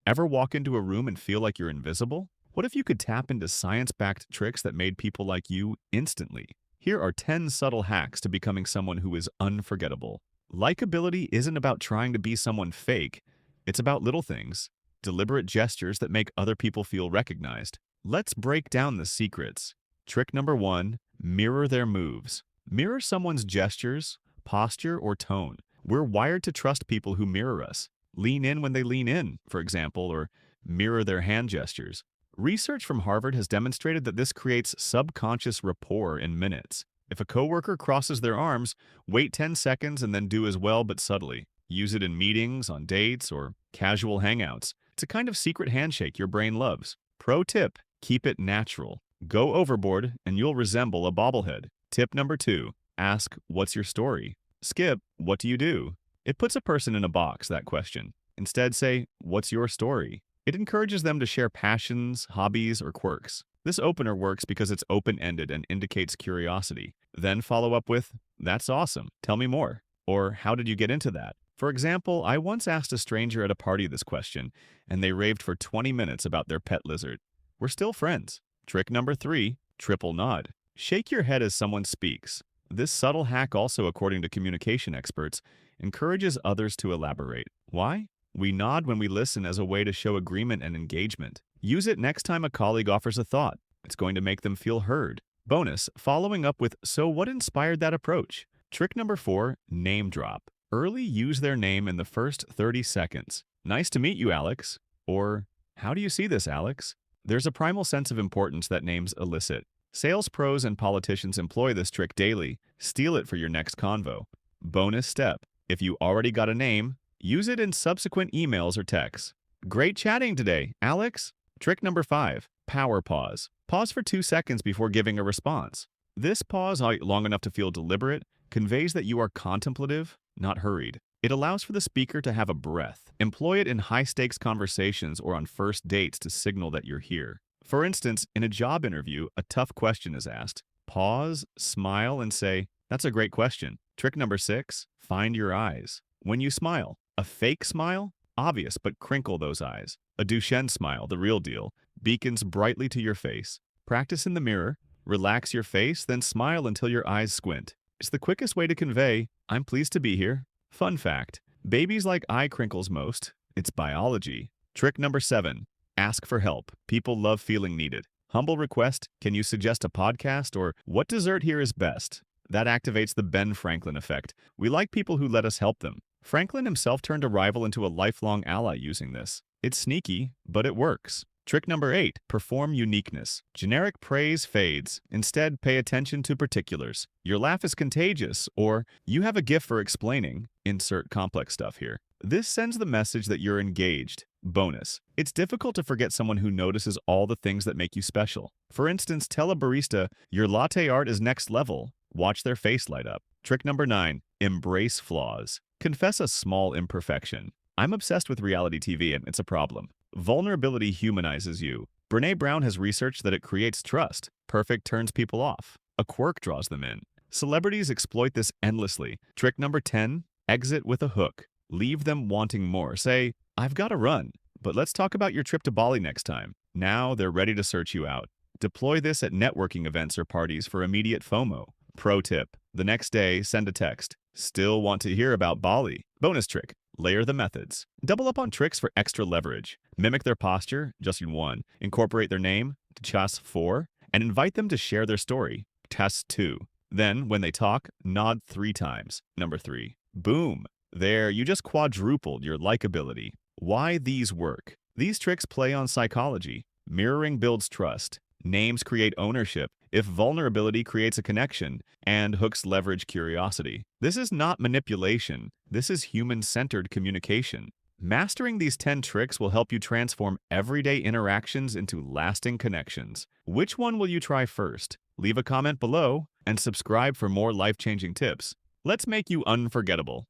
Ever walk into a room and feel like you're invisible? What if you could tap into science-backed tricks that made people like you instantly? Here are 10 subtle hacks to becoming someone who is unforgettable. Likability isn't about trying to be someone fake. It's about little things, deliberate gestures that make other people feel recognized. Let's break down the secrets. Trick number 1, mirror their moves. Mirror someone's gestures, posture, or tone. We're wired to trust people who mirror us. Lean in when they lean in, for example, or mirror their hand gestures. Research from Harvard has demonstrated that this creates subconscious rapport in minutes. If a coworker crosses their arms, wait 10 seconds and then do as well but subtly. Use it in meetings, on dates, or casual hangouts. It's a kind of secret handshake your brain loves. Pro tip, keep it natural. Go overboard and you'll resemble a bobblehead. Tip number 2, ask, what's your story? Skip, what do you do? It puts a person in a box, that question. Instead, say, what's your story? It encourages them to share passions, hobbies, or quirks. This opener works because it's open-ended and indicates curiosity. Then follow up with, that's awesome, tell me more. Or, how did you get into that? For example, I once asked a stranger at a party this question, and they raved for 20 minutes about their pet lizard. We're still friends. Trick number 3, triple nod. Shake your head as someone speaks. This subtle hack also, according to communication experts, encourages others to elaborate. Why? We nod when we listen as a way to show agreement and engagement. Use it next time a colleague offers a thought. It's going to make them feel heard. Bonus, following up with, so what inspired that approach? Trick number 4, name drop. Early use their name in the first 30 seconds. Nice to meet you, Alex. Or, how do you see this, Alex? There's a primal sense of importance that names elicit. Sales pros and politicians employ this trick daily. Steal it for your next convo. Bonus step, if you already got a name, use it in subsequent emails or texts. Great chatting today, Alex. Trick number 5, power pause. Pause for 2 seconds before giving a response. This pause, long enough to feel deliberate, conveys that you are contemplative, not hurried. It allows for the speaker to have a breath. Employ it in high-stakes conversations or on first dates to signal that you're here. For instance, in a job interview, a tough question is asked. Pause, smile, and say, that's a great question. Trick number 6, find your eyes. When you smile, a fake smile? Obvious, but crinkle those eyes. A Duchenne smile, the real deal, beacons brightly to your face. Practice in the mirror, relax your face, then smile until your eyes squint. It's the quickest way to convey, I'm pleased to be here. Fun fact, babies like eye crinkles most. It's biology. Trick number 7, ask for help. People love feeling needed. Humble request, can you suggest a podcast, or what dessert here is best? That activates the Ben Franklin effect. We like people who let us help them. Franklin himself turned a rival into a lifelong ally using this. It's sneaky, but it works. Trick number 8, perform uniqueness. Generic praise fades. Instead, pay attention to particulars. Your laugh is contagious, or you have a gift for explaining. Insert complex stuff here. This sends the message that you're engaged. Bonus, it's difficult to forget someone who notices all the things that make you special. For instance, tell a barista, your latte art is next level. Watch their face light up. Trick number 9, embrace flaws. Confess a small imperfection. I'm obsessed with reality TV and it's a problem. Vulnerability humanizes you. Brené Brown has researched that it creates trust. Perfect turns people off. A quirk draws them in. Celebrities exploit this endlessly. Trick number 10, exit with a hook. Leave them wanting more. Say, I've got to run, but let's talk about your trip to Bali next time. Now they're ready to search you out. Deploy this at networking events or parties for immediate FOMO. Pro tip, the next day, send a text. Still want to hear about Bali? Bonus trick, layer the methods. Double up on tricks for extra leverage. Mimic their posture, just in 1. Incorporate their name, just 4. And invite them to share their story, test 2. Then, when they talk, nod 3 times. Number 3. Boom. There, you just quadrupled your likability. Why these work? These tricks play on psychology. Mirroring builds trust. Names create ownership. If vulnerability creates a connection, and hooks leverage curiosity. This is not manipulation. This is human-centered communication. Mastering these 10 tricks will help you transform everyday interactions into lasting connections. Which one will you try first? Leave a comment below and subscribe for more life-changing tips. Let's make you unforgettable.